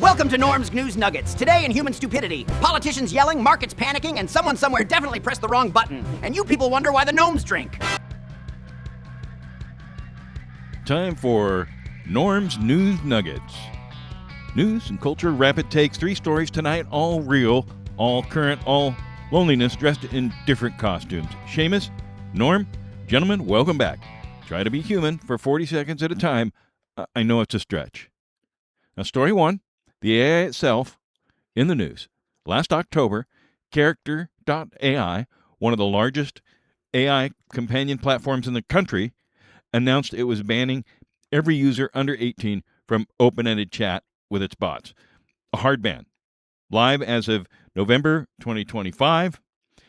Welcome to Gnorms Gnews Gnuggets. Today in human stupidity, politicians yelling, markets panicking, and someone somewhere definitely pressed the wrong button. And you people wonder why the gnomes drink. Time for Gnorms Gnews Nuggets. News and culture rapid takes. 3 stories tonight, all real, all current, all loneliness, dressed in different costumes. Seamus, Norm, gentlemen, welcome back. Try to be human for 40 seconds at a time. I know it's a stretch. Now, story 1, the AI itself in the news. Last October, Character.ai, one of the largest AI companion platforms in the country, announced it was banning every user under 18 from open-ended chat with its bots. A hard ban. Live as of November 2025.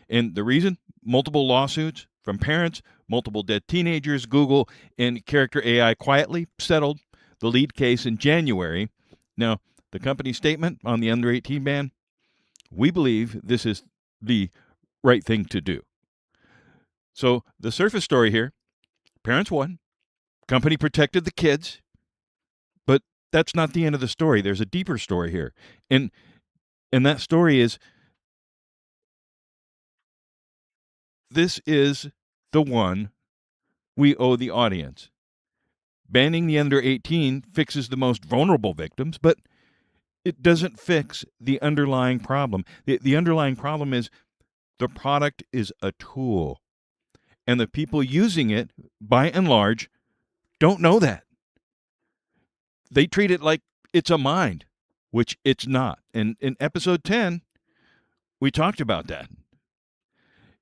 And the reason? Multiple lawsuits from parents, multiple dead teenagers. Google and Character AI quietly settled the lead case in January. Now, the company's statement on the under 18 ban, we believe this is the right thing to do. So the surface story here, parents won, company protected the kids, but that's not the end of the story. There's a deeper story here. And that story is, this is the one we owe the audience. Banning the under 18 fixes the most vulnerable victims, but it doesn't fix the underlying problem. The underlying problem is the product is a tool, and the people using it, by and large, don't know that. They treat it like it's a mind, which it's not. And in episode 10, we talked about that.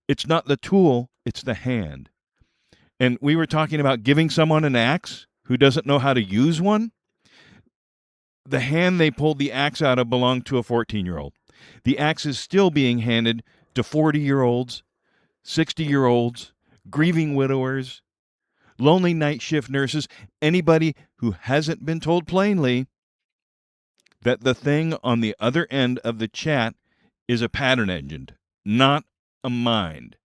It's not the tool, it's the hand. And we were talking about giving someone an axe who doesn't know how to use one. The hand they pulled the axe out of belonged to a 14-year-old. The axe is still being handed to 40-year-olds, 60-year-olds, grieving widowers, lonely night shift nurses, anybody who hasn't been told plainly that the thing on the other end of the chat is a pattern engine, not a mind.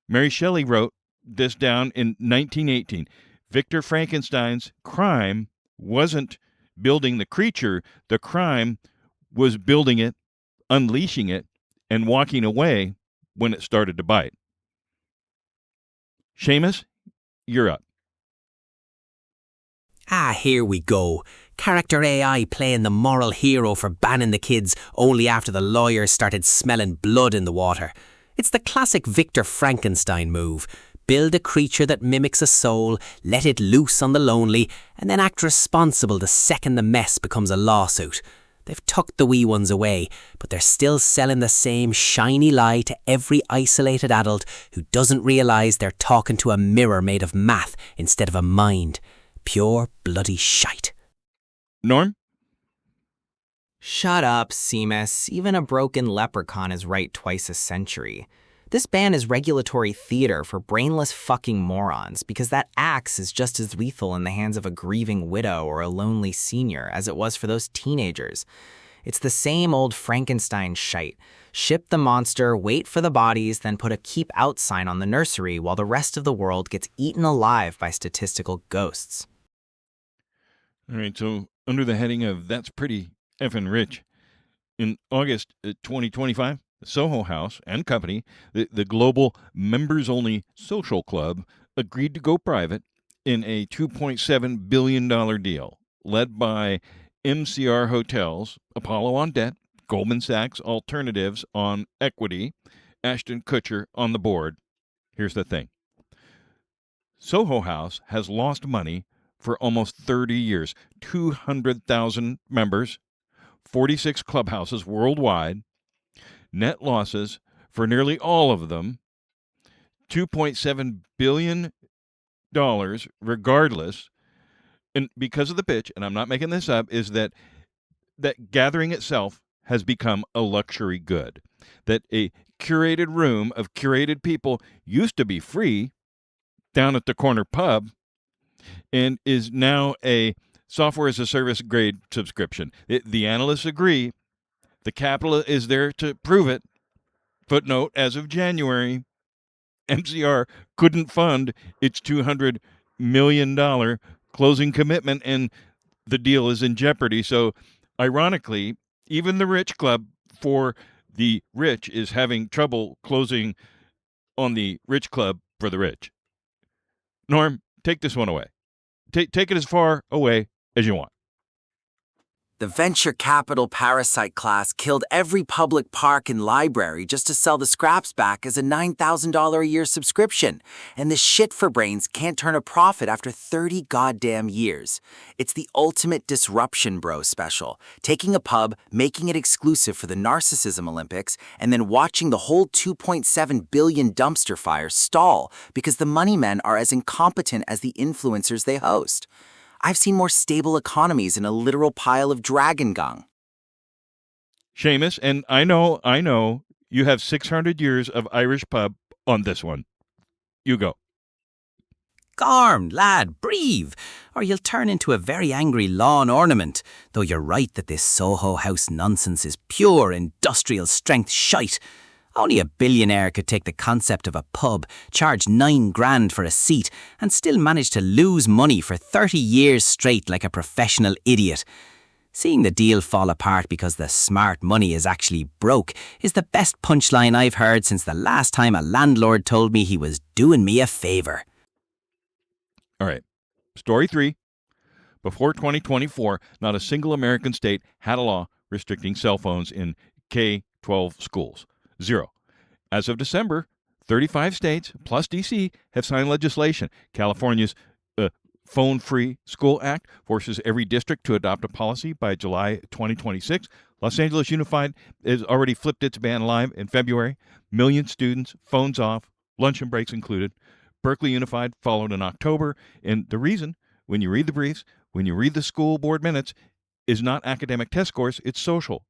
Mary Shelley wrote this down in 1918. Victor Frankenstein's crime wasn't building the creature. The crime was building it, unleashing it, and walking away when it started to bite. Seamus, you're up. Here we go. Character AI playing the moral hero for banning the kids only after the lawyers started smelling blood in the water. It's the classic Victor Frankenstein move. Build a creature that mimics a soul, let it loose on the lonely, and then act responsible the second the mess becomes a lawsuit. They've tucked the wee ones away, but they're still selling the same shiny lie to every isolated adult who doesn't realise they're talking to a mirror made of math instead of a mind. Pure bloody shite. Norm? Shut up, Seamus. Even a broken leprechaun is right twice a century. This ban is regulatory theater for brainless fucking morons because that axe is just as lethal in the hands of a grieving widow or a lonely senior as it was for those teenagers. It's the same old Frankenstein shite. Ship the monster, wait for the bodies, then put a keep out sign on the nursery while the rest of the world gets eaten alive by statistical ghosts. All right, so under the heading of That's Pretty Effin' Rich, in August 2025, Soho House and Company, the global members-only social club, agreed to go private in a $2.7 billion deal led by MCR Hotels, Apollo on debt, Goldman Sachs Alternatives on equity, Ashton Kutcher on the board. Here's the thing. Soho House has lost money for almost 30 years, 200,000 members, 46 clubhouses worldwide, net losses for nearly all of them, $2.7 billion regardless. And because of the pitch, and I'm not making this up, is that gathering itself has become a luxury good. That a curated room of curated people used to be free down at the corner pub and is now a software as a service grade subscription. The analysts agree. The capital is there to prove it. Footnote, as of January, MCR couldn't fund its $200 million closing commitment, and the deal is in jeopardy. So, ironically, even the Rich Club for the rich is having trouble closing on the Rich Club for the rich. Norm, take this one away. Take it as far away as you want. The venture capital parasite class killed every public park and library just to sell the scraps back as a $9,000 a year subscription. And the shit for brains can't turn a profit after 30 goddamn years. It's the ultimate disruption bro special. Taking a pub, making it exclusive for the Narcissism Olympics, and then watching the whole 2.7 billion dumpster fire stall because the money men are as incompetent as the influencers they host. I've seen more stable economies in a literal pile of dragon dung. Seamus, and I know, you have 600 years of Irish pub on this one. You go. Gnorm, lad, breathe, or you'll turn into a very angry lawn ornament, though you're right that this Soho House nonsense is pure industrial strength shite. Only a billionaire could take the concept of a pub, charge $9,000 for a seat, and still manage to lose money for 30 years straight like a professional idiot. Seeing the deal fall apart because the smart money is actually broke is the best punchline I've heard since the last time a landlord told me he was doing me a favour. All right. Story 3. Before 2024, not a single American state had a law restricting cell phones in K-12 schools. 0. As of December, 35 states, plus D.C., have signed legislation. California's Phone-Free School Act forces every district to adopt a policy by July 2026. Los Angeles Unified has already flipped its ban live in February. Million students, phones off, lunch and breaks included. Berkeley Unified followed in October. And the reason, when you read the briefs, when you read the school board minutes, is not academic test scores, it's social.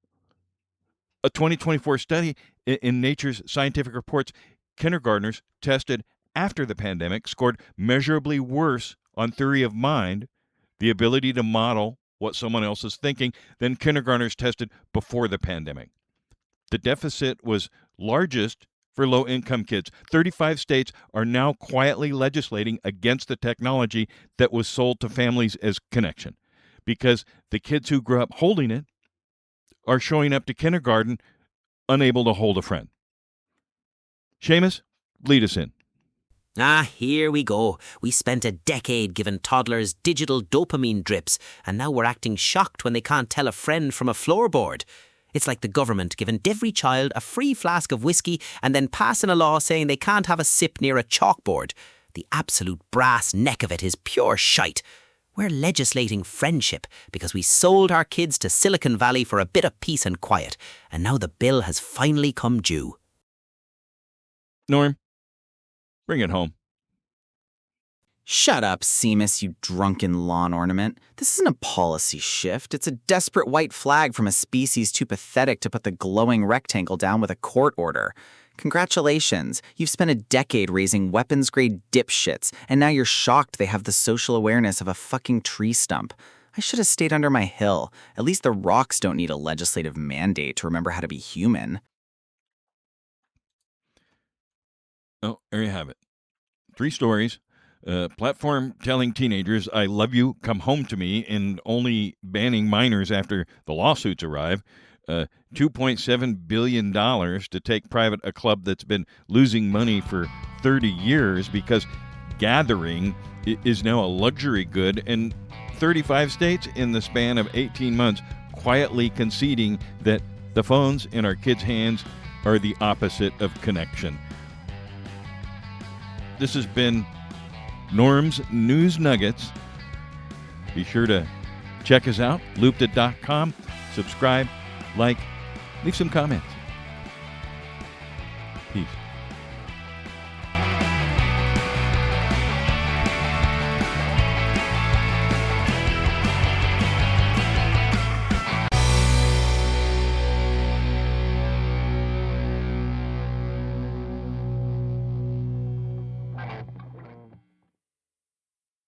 A 2024 study in Nature's Scientific Reports, kindergartners tested after the pandemic scored measurably worse on theory of mind, the ability to model what someone else is thinking, than kindergartners tested before the pandemic. The deficit was largest for low-income kids. 35 states are now quietly legislating against the technology that was sold to families as connection, because the kids who grew up holding it are showing up to kindergarten unable to hold a friend. Seamus, lead us in. Here we go. We spent a decade giving toddlers digital dopamine drips, and now we're acting shocked when they can't tell a friend from a floorboard. It's like the government giving every child a free flask of whiskey and then passing a law saying they can't have a sip near a chalkboard. The absolute brass neck of it is pure shite. We're legislating friendship because we sold our kids to Silicon Valley for a bit of peace and quiet, and now the bill has finally come due. Norm, bring it home. Shut up, Seamus, you drunken lawn ornament. This isn't a policy shift. It's a desperate white flag from a species too pathetic to put the glowing rectangle down with a court order. Congratulations, you've spent a decade raising weapons-grade dipshits, and now you're shocked they have the social awareness of a fucking tree stump. I should have stayed under my hill. At least the rocks don't need a legislative mandate to remember how to be human. Oh, there you have it. 3 stories. Platform telling teenagers, I love you, come home to me, and only banning minors after the lawsuits arrive. $2.7 billion to take private a club that's been losing money for 30 years because gathering is now a luxury good, and 35 states in the span of 18 months quietly conceding that the phones in our kids' hands are the opposite of connection. This has been Gnorms Gnews Gnuggets. Be sure to check us out, looped.com, subscribe, like, leave some comments. Peace.